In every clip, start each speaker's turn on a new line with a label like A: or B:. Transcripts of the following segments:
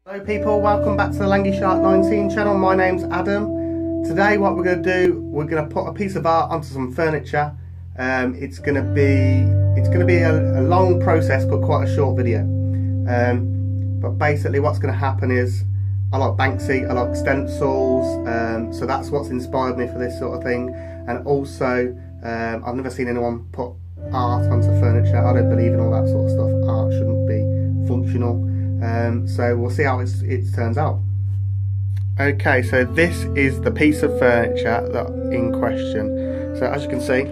A: Hello people, welcome back to the Langy Shark 19 channel. My name's Adam. Today what we're going to do, we're going to put a piece of art onto some furniture. It's going to be a long process but quite a short video. But basically what's going to happen is, I like Banksy, I like stencils, so that's what's inspired me for this sort of thing. And also I've never seen anyone put art onto furniture. I don't believe in all that sort of stuff. Art shouldn't be functional. So we'll see how it turns out. Okay, so this is the piece of furniture that in question. So as you can see,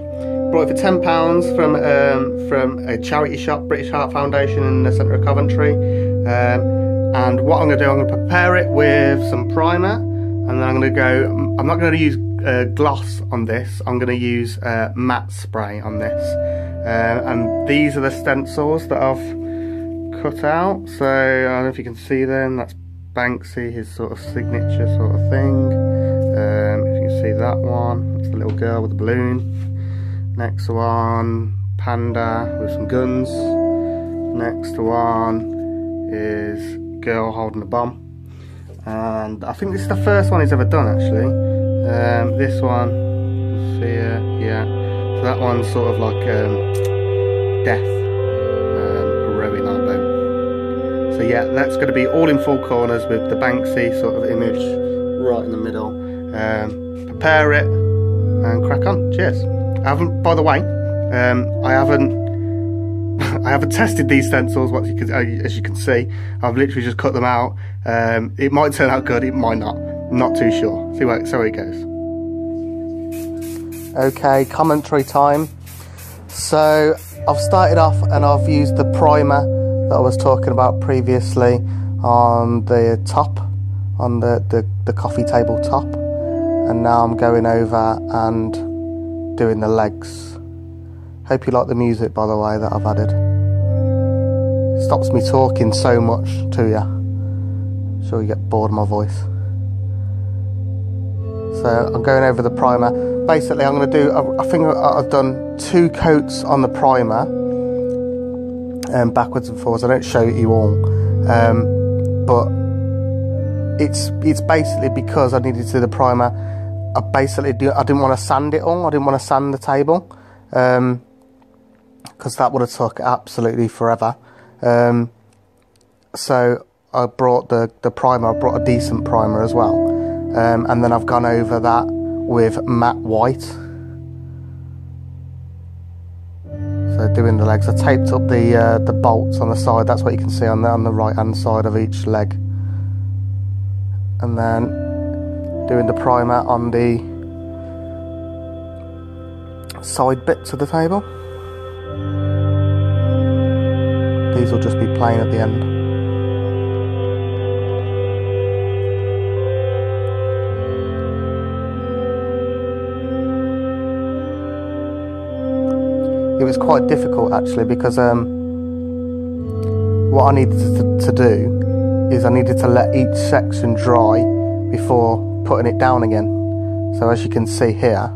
A: bought it for £10 from a charity shop, British Heart Foundation in the centre of Coventry. And what I'm going to do, I'm going to prepare it with some primer, and then I'm not going to use gloss on this, I'm going to use matte spray on this. And these are the stencils that I've cut out. So I don't know if you can see them, that's Banksy, his sort of signature sort of thing. If you can see that one, that's the little girl with the balloon. Next one, panda with some guns. Next one is girl holding a bomb. And I think this is the first one he's ever done actually. This one, see it, yeah. So that one's sort of like death, rowing our boat. So yeah, that's going to be all in four corners with the Banksy sort of image right in the middle. Prepare it and crack on. Cheers. I haven't, by the way, I haven't tested these stencils. As you can see, I've literally just cut them out. It might turn out good, it might not. I'm not too sure. See where it goes. Okay, commentary time. So I've started off and I've used the primer that I was talking about previously on the top, on the coffee table top, and now I'm going over and doing the legs. Hope you like the music, by the way, that I've added. It stops me talking so much to you. I'm sure you get bored of my voice. So I'm going over the primer. Basically I'm going to do, I think I've done 2 coats on the primer, backwards and forwards. I don't show you all, but it's basically because I needed to do the primer. I didn't want to sand it all. I didn't want to sand the table, because that would have took absolutely forever. So I brought the primer. I brought a decent primer as well, and then I've gone over that with matte white. So doing the legs, I taped up the bolts on the side. That's what you can see on the right hand side of each leg, and then doing the primer on the side bits of the table. These will just be plain at the end. It was quite difficult actually, because what I needed to do is I needed to let each section dry before putting it down again. So as you can see here,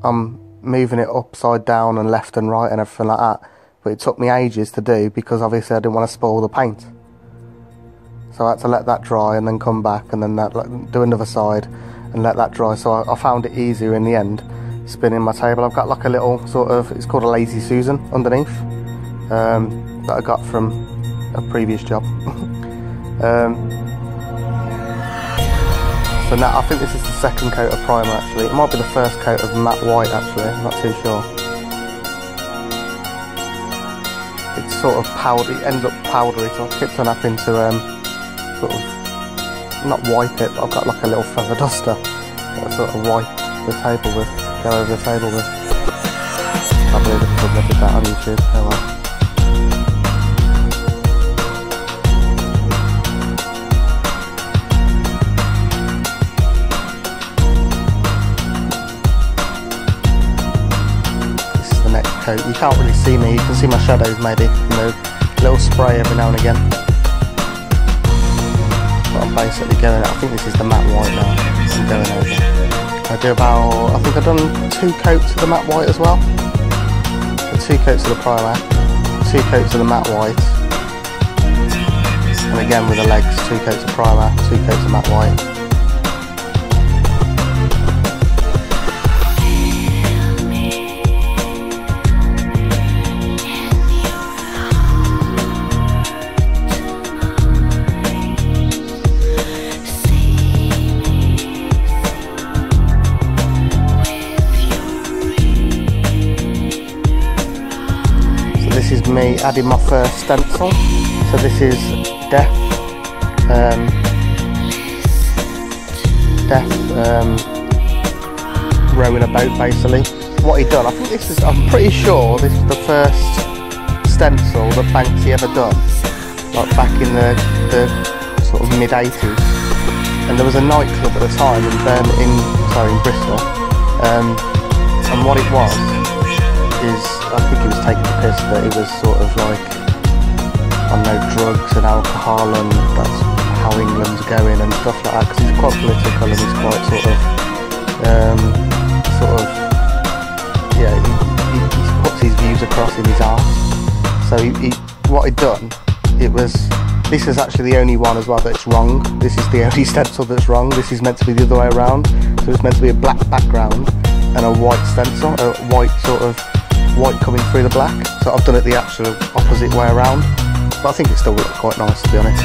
A: I'm moving it upside down and left and right and everything like that, but it took me ages to do because obviously I didn't want to spoil the paint. So I had to let that dry and then come back and then do another side and let that dry. So I found it easier in the end spinning my table. I've got like a little sort of, it's called a Lazy Susan underneath, that I got from a previous job. So now I think this is the second coat of primer actually. It might be the first coat of matte white actually, I'm not too sure. It's sort of powder, it ends up powdery, so I kept on having to sort of, not wipe it, but I've got like a little feather duster that I sort of wipe the table with, go over the table with. I believe I submitted that on YouTube, oh well. You can't really see me, you can see my shadows maybe from the little spray every now and again. But I'm basically going, I think this is the matte white now, I'm going over. I do about, I think I've done 2 coats of the matte white as well. So 2 coats of the primer, 2 coats of the matte white, And again with the legs, 2 coats of primer, 2 coats of matte white. This is me adding my first stencil. So this is Death rowing a boat basically. What he done, I think this is, I'm pretty sure this is the first stencil that Banksy ever done, like back in the sort of mid 80s. And there was a nightclub at the time in Bristol, and what it was is, I think he was taking the piss that it was sort of like, I don't know, drugs and alcohol, and that's how England's going and stuff like that, because he's quite political and he's quite yeah, he puts his views across in his art. So what he'd done, this is actually the only one as well that's wrong. This is the only stencil that's wrong. This is meant to be the other way around. So it's meant to be a black background and a white stencil, a white coming through the black. So I've done it the actual opposite way around, but I think it still looks quite nice, to be honest.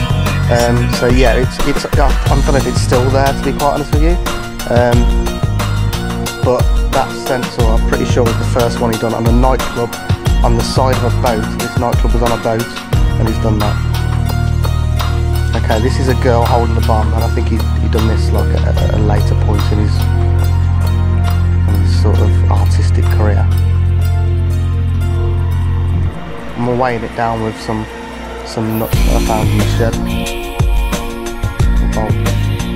A: So yeah, I'm glad it's still there, to be quite honest with you. But that stencil, I'm pretty sure was the first one he done on a nightclub on the side of a boat. This nightclub was on a boat, and he's done that. Okay, this is a girl holding the bomb, and I think he done this like at a later point in his sort of artistic career. I'm weighing it down with some nuts that I found in the shed.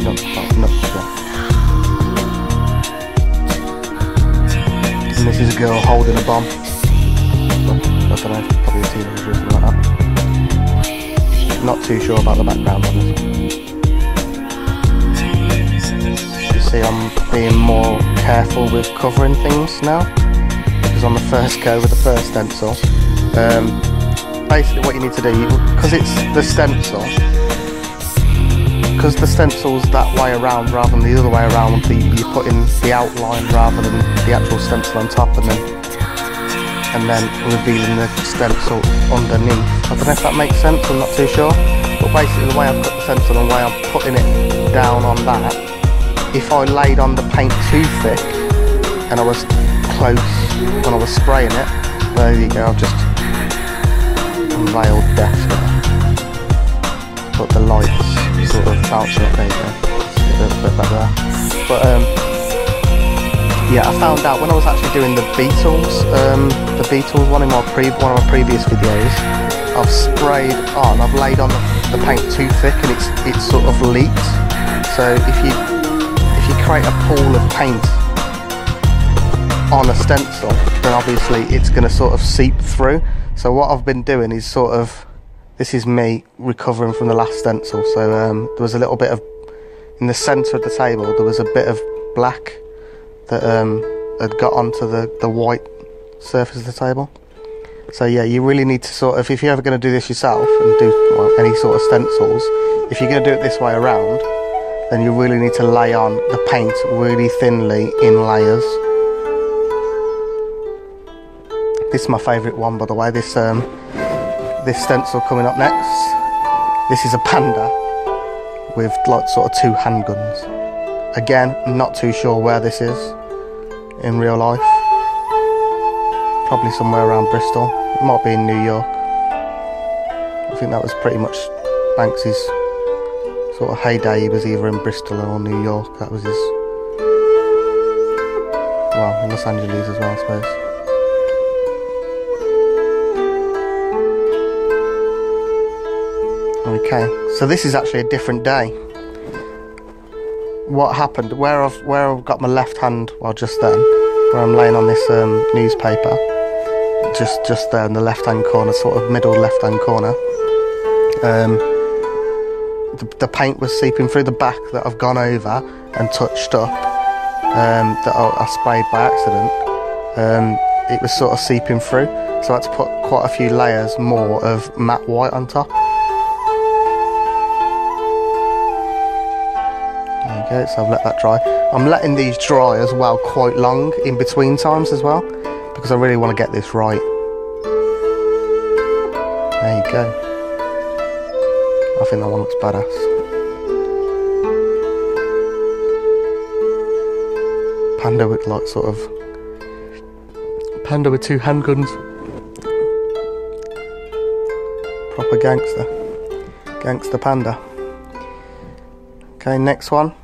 A: Nuts, yeah. And this is a girl holding a bomb. I don't know, probably a teenager or something like that. Not too sure about the background on this. You see, I'm being more careful with covering things now, because on the first go with the first stencil, basically what you need to do, because it's the stencil, because the stencil's that way around rather than the other way around, you put in the outline rather than the actual stencil on top, and then revealing the stencil underneath. I don't know if that makes sense, I'm not too sure, but basically the way I've cut the stencil and the way I'm putting it down on that, if I laid on the paint too thick and I was close when I was spraying it, there you go, I've just unveiled death there. But the lights sort of bouncing up, there you go, a bit better. But yeah, I found out when I was actually doing the Beatles one in one of my previous videos, I've laid on the paint too thick and it's sort of leaked. So if you create a pool of paint on a stencil, then obviously it's going to sort of seep through. So what I've been doing is this is me recovering from the last stencil. So there was a little bit of, in the centre of the table, there was a bit of black that had got onto the white surface of the table. So yeah, you really need to if you're ever going to do this yourself and do any sort of stencils, if you're going to do it this way around, then you really need to lay on the paint really thinly in layers. This is my favourite one, by the way, this stencil coming up next. This is a panda with like sort of 2 handguns. Again, not too sure where this is in real life. Probably somewhere around Bristol. It might be in New York. I think that was pretty much Banksy's sort of heyday. He was either in Bristol or New York. That was his, well, Los Angeles as well, I suppose. Okay, so this is actually a different day. What happened, where I've got my left hand, well just then, where I'm laying on this newspaper, just there in the left hand corner, sort of middle left hand corner, the paint was seeping through the back that I've gone over and touched up, that I sprayed by accident. It was sort of seeping through, so I had to put quite a few layers more of matte white on top. go, so I've let that dry. I'm letting these dry as well quite long in between times as well, because I really want to get this right. There you go. I think that one looks badass. Panda with like sort of panda with two handguns. Proper gangster panda. Okay, next one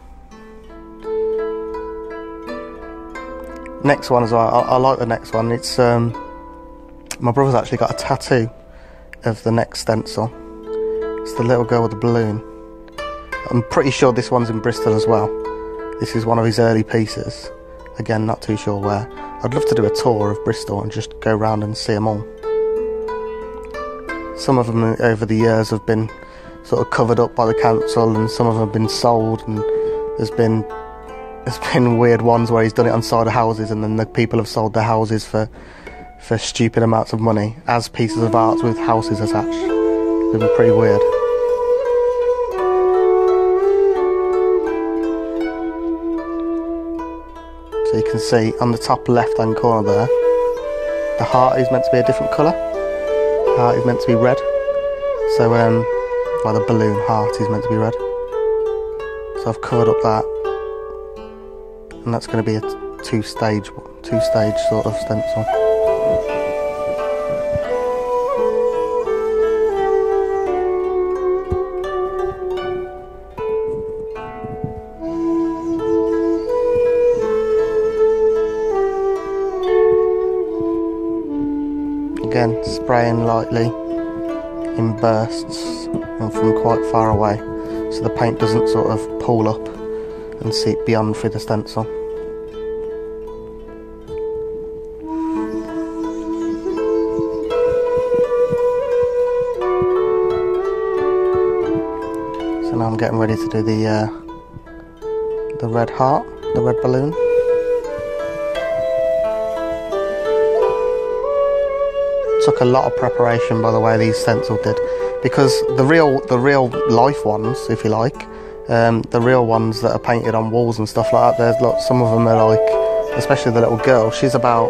A: as well. I like the next one. It's my brother's actually got a tattoo of the next stencil. It's the little girl with the balloon. I'm pretty sure this one's in Bristol as well. This is one of his early pieces. Again, not too sure where. I'd love to do a tour of Bristol and just go around and see them all. Some of them over the years have been sort of covered up by the council, and some of them have been sold, and there's been weird ones where he's done it on side of houses, and then the people have sold their houses for stupid amounts of money as pieces of art with houses attached. It's been pretty weird. So you can see on the top left hand corner there, the heart is meant to be a different colour. The heart is meant to be red. So well, the balloon heart is meant to be red. So I've covered up that, and that's going to be a two-stage sort of stencil. Again, spraying lightly in bursts and from quite far away, so the paint doesn't sort of pool up and seep beyond through the stencil. So now I'm getting ready to do the red heart, the red balloon. Took a lot of preparation, by the way, these stencils did, because the real life ones, if you like, the real ones that are painted on walls and stuff like that, there's some of them are like, especially the little girl, she's about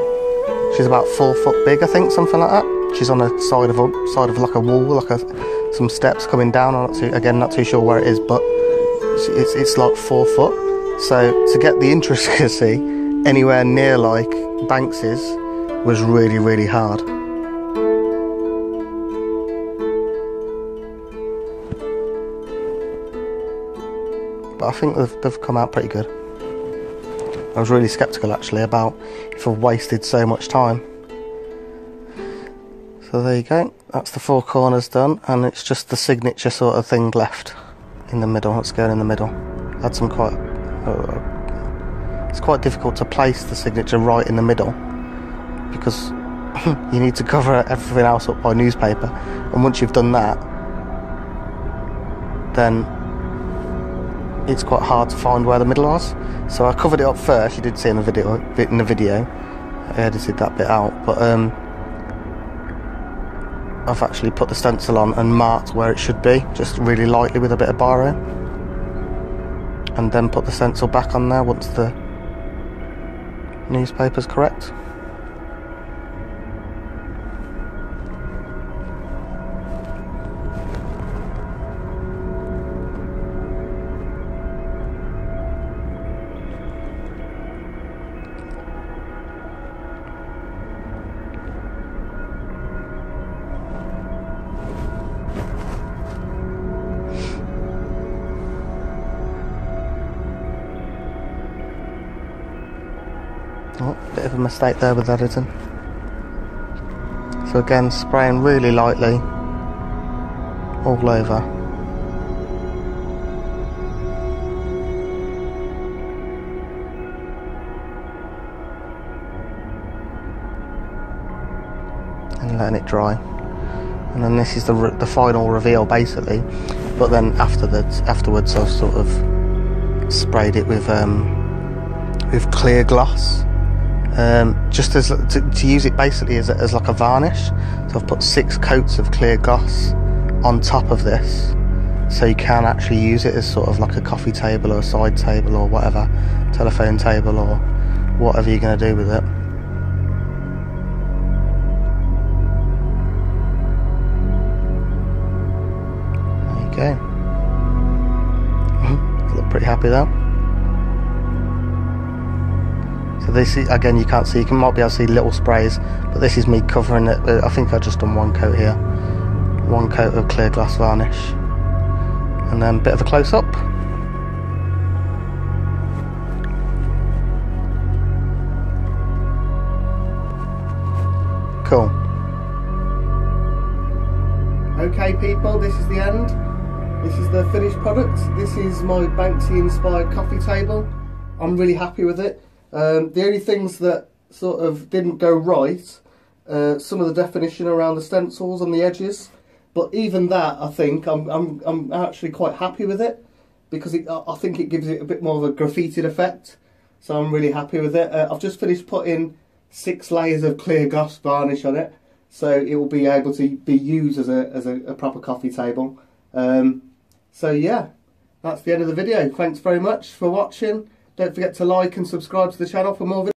A: 4 foot big, I think, something like that. She's on the side of like a wall, like some steps coming down. Again, not too sure where it is, but it's like 4 foot. So to get the intricacy anywhere near like Banksy's was really, really hard. But I think they've come out pretty good. I was really sceptical actually about if I've wasted so much time. So there you go, that's the 4 corners done, and it's just the signature sort of thing left in the middle. It's going in the middle. Had some quite it's quite difficult to place the signature right in the middle, because you need to cover everything else up by newspaper, and once you've done that, then it's quite hard to find where the middle was. So I covered it up first. You did see in the video. I edited that bit out, but I've actually put the stencil on and marked where it should be, just really lightly with a bit of biro, and then put the stencil back on there once the newspaper's correct. Oh, bit of a mistake there with editing. So again, spraying really lightly all over. And letting it dry. And then this is the final reveal basically. But then afterwards I've sort of sprayed it with clear gloss. Just as to use it basically as like a varnish. So I've put 6 coats of clear gloss on top of this, so you can actually use it as sort of like a coffee table or a side table or whatever, telephone table or whatever you're going to do with it. There you go. Look pretty happy there. So this is, again, you can't see, you might be able to see little sprays, but this is me covering it. I think I've just done one coat here, one coat of clear glass varnish, and then a bit of a close-up. Cool. Okay people, this is the end. This is the finished product. This is my Banksy inspired coffee table. I'm really happy with it. The only things that sort of didn't go right, some of the definition around the stencils on the edges, but even that, I think I'm actually quite happy with it, because I think it gives it a bit more of a graffitied effect. So I'm really happy with it. I've just finished putting 6 layers of clear gloss varnish on it, so it will be able to be used as a proper coffee table. So yeah, that's the end of the video. Thanks very much for watching. Don't forget to like and subscribe to the channel for more videos.